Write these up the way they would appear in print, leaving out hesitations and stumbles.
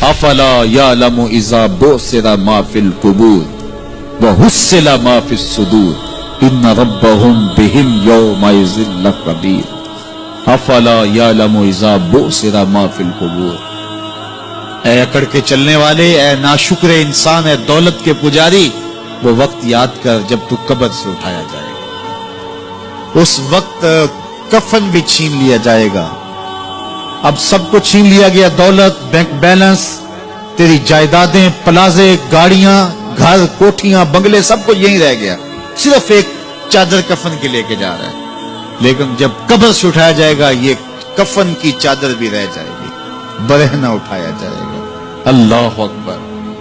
افلا یعلم اذا بعثر ما فی القبور وحصل ما فی الصدور ان ربهم بهم یومئذ لخبیر افلا یعلم اذا بعثر ما فی القبور۔ اے اکڑ کے چلنے والے، اے ناشکر انسان، اے دولت کے پجاری، وہ وقت یاد کر جب تو قبر سے اٹھایا جائے گا۔ اس وقت کفن بھی چھین لیا جائے گا۔ اب سب کو چھین لیا گیا، دولت، بینک بیلنس، تیری جائیدادیں، پلازے، گاڑیاں، گھر، کوٹھیاں، بنگلے، سب کو یہی رہ گیا، صرف ایک چادر کفن کے لے کے جا رہا ہے۔ لیکن جب قبر سے اٹھایا جائے گا، یہ کفن کی چادر بھی رہ جائے گی، برہنہ اٹھایا جائے گا۔ اللہ اکبر!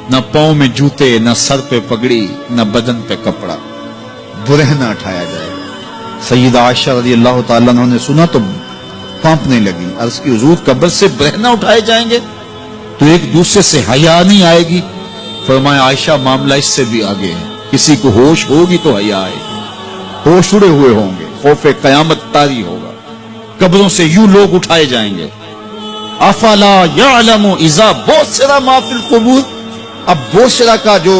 نہ پاؤں میں جوتے، نہ سر پہ پگڑی، نہ بدن پہ کپڑا، برہنہ اٹھایا جائے گا۔ سیدہ عائشہ رضی اللہ تعالیٰ عنہ نے سنا تو کانپنے لگی، عرض کی حضور قبر سے برہنہ اٹھائے جائیں گے تو ایک دوسرے سے حیا نہیں آئے گی؟ فرمایا عائشہ معاملہ اس سے بھی آگے ہے، کسی کو ہوش ہوگی تو حیا آئے گی، ہوش اڑے ہوئے ہوں گے، خوف قیامت طاری ہوگا، قبروں سے یوں لوگ اٹھائے جائیں گے۔ افلا یعلم اذا بعثر ما فی القبور۔ اب بعثر کا جو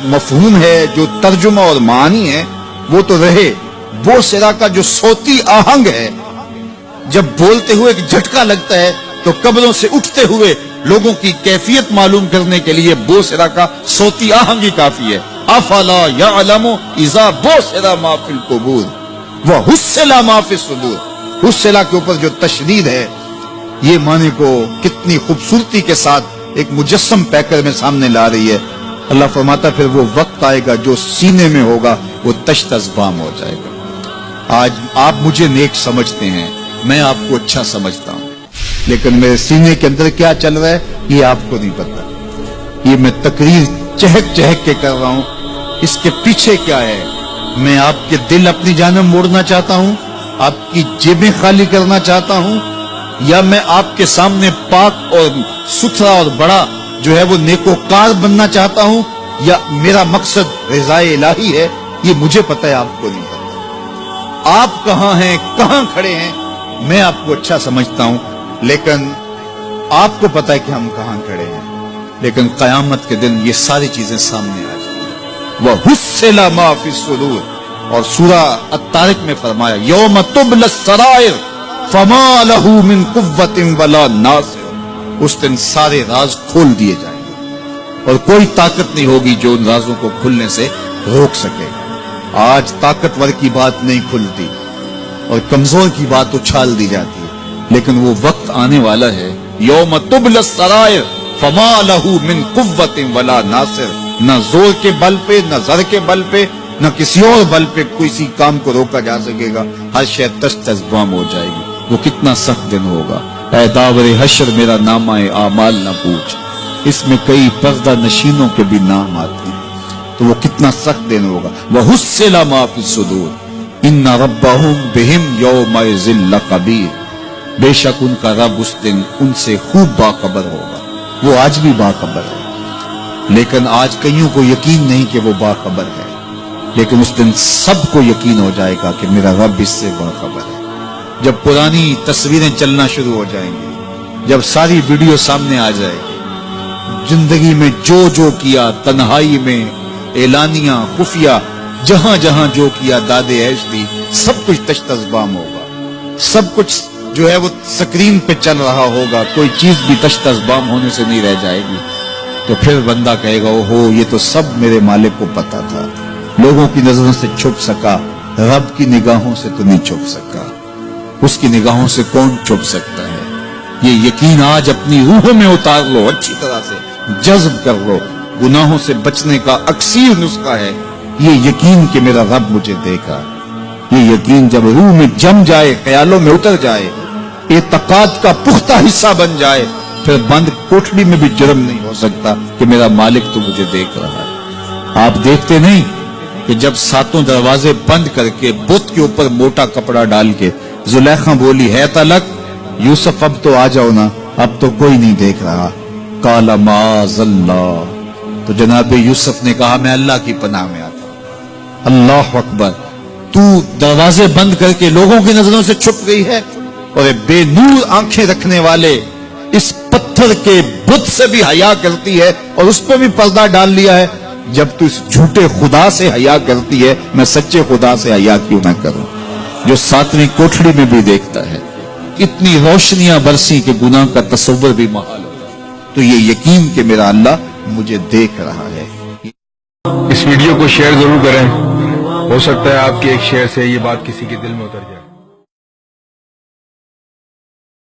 مفہوم ہے، جو ترجمہ اور معنی ہے وہ تو رہے، بعثر کا جو صوتی آہنگ ہے، جب بولتے ہوئے ایک جھٹکا لگتا ہے تو قبروں سے اٹھتے ہوئے لوگوں کی کیفیت معلوم کرنے کے لیے بعثر کا صوتی آہنگ ہی کافی ہے۔ افلا یعلم اذا بعثر ما فی القبور وحصل ما فی الصدور۔ حصل کے اوپر جو تشدید ہے، یہ معنی کو کتنی خوبصورتی کے ساتھ ایک مجسم پیکر میں سامنے لا رہی ہے۔ اللہ فرماتا پھر وہ وقت آئے گا جو سینے میں ہوگا وہ تشت ازبام ہو جائے گا۔ آج آپ مجھے نیک سمجھتے ہیں، میں آپ کو اچھا سمجھتا ہوں، لیکن میرے سینے کے اندر کیا چل رہا ہے یہ آپ کو نہیں پتا۔ یہ میں تقریر چہک چہک کے کر رہا ہوں، اس کے پیچھے کیا ہے؟ میں آپ کے دل اپنی جانب موڑنا چاہتا ہوں، آپ کی جیبیں خالی کرنا چاہتا ہوں، یا میں آپ کے سامنے پاک اور ستھرا اور بڑا جو ہے وہ نیکوکار بننا چاہتا ہوں، یا میرا مقصد رضائے الہی ہے؟ یہ مجھے پتا ہے، آپ کو نہیں پتا۔ آپ کہاں ہیں، کہاں کھڑے ہیں، میں آپ کو اچھا سمجھتا ہوں، لیکن آپ کو پتا ہے کہ ہم کہاں کھڑے ہیں۔ لیکن قیامت کے دن یہ ساری چیزیں سامنے آ جائیں گی۔ وَحُصِّلَ مَا فِي الصُّدُورِ، اور سورہ الطارق میں فرمایا یوم تبلی السرائر فما لہ من قوت ولا ناصر۔ اس دن سارے راز کھول دیے جائیں گے اور کوئی طاقت نہیں ہوگی جو ان رازوں کو کھلنے سے روک سکے گا۔ آج طاقتور کی بات نہیں کھلتی اور کمزور کی بات اچھال دی جاتی ہے، لیکن وہ وقت آنے والا ہے یوم تبلی السرائر فما لہ من قوت ولا ناصر۔ نہ زور کے بل پہ، نہ زر کے بل پہ، نہ کسی اور بل پہ کسی کام کو روکا جا سکے گا، ہر شے تشت ازبام ہو جائے گی۔ وہ کتنا سخت دن ہوگا۔ اے داور حشر میرا نامہ اعمال نہ پوچھ، اس میں کئی پردہ نشینوں کے بھی نام آتے ہیں، تو وہ کتنا سخت دن ہوگا۔ وَحُصِّلَ مَا فِي الصُّدُورِ إِنَّ رَبَّهُمْ بِهِمْ يَوْمَئِذٍ لَخَبِيرٌ۔ بے شک ان کا رب اس دن ان سے خوب باخبر ہوگا۔ وہ آج بھی باخبر ہے، لیکن آج کئیوں کو یقین نہیں کہ وہ باخبر ہے، لیکن اس دن سب کو یقین ہو جائے گا کہ میرا رب اس سے باخبر ہے۔ جب پرانی تصویریں چلنا شروع ہو جائیں گی، جب ساری ویڈیو سامنے آ جائے گی، زندگی میں جو جو کیا، تنہائی میں، اعلانیہ، خفیہ، جہاں جہاں جو کیا، داد عیش دی، سب کچھ تشت ازبام ہوگا، سب کچھ جو ہے وہ سکرین پہ چل رہا ہوگا، کوئی چیز بھی تشت ازبام ہونے سے نہیں رہ جائے گی۔ تو پھر بندہ کہے گا اوہو یہ تو سب میرے مالک کو پتا تھا، لوگوں کی نظروں سے چھپ سکا، رب کی نگاہوں سے تو نہیں چھپ سکا۔ اس کی نگاہوں سے کون چھپ سکتا ہے؟ یہ یقین آج اپنی روحوں میں اتار لو، اچھی طرح سے جذب کر لو۔ گناہوں سے بچنے کا اکثیر نسخہ ہے یہ یقین کہ میرا رب مجھے دیکھا۔ یہ یقین جب روح میں جم جائے، خیالوں میں اتر جائے، اعتقاد کا پختہ حصہ بن جائے، پھر بند کوٹھڑی میں بھی جرم نہیں ہو سکتا کہ میرا مالک تو مجھے دیکھ رہا ہے۔ آپ دیکھتے نہیں کہ جب ساتوں دروازے بند کر کے بت کے اوپر موٹا کپڑا ڈال کے زلیخا بولی ہے تلک یوسف اب تو آ جاؤ نا، اب تو کوئی نہیں دیکھ رہا، قال معاذ اللہ، تو جناب یوسف نے کہا میں اللہ کی پناہ میں آتا ہوں۔ اللہ اکبر! تو دروازے بند کر کے لوگوں کی نظروں سے چھپ گئی ہے، اور بے نور آنکھیں رکھنے والے اس پتھر کے بت سے بھی حیا کرتی ہے اور اس پہ بھی پردہ ڈال لیا ہے، جب تو اس جھوٹے خدا سے حیا کرتی ہے، میں سچے خدا سے حیا کیوں نہ کروں جو ساتویں کوٹھڑی میں بھی دیکھتا ہے۔ اتنی روشنیاں برسی کہ گناہ کا تصور بھی محال ہو، تو یہ یقین کہ میرا اللہ مجھے دیکھ رہا ہے۔ اس ویڈیو کو شیئر ضرور کریں، ہو سکتا ہے آپ کے ایک شیئر سے یہ بات کسی کے دل میں اتر جائے۔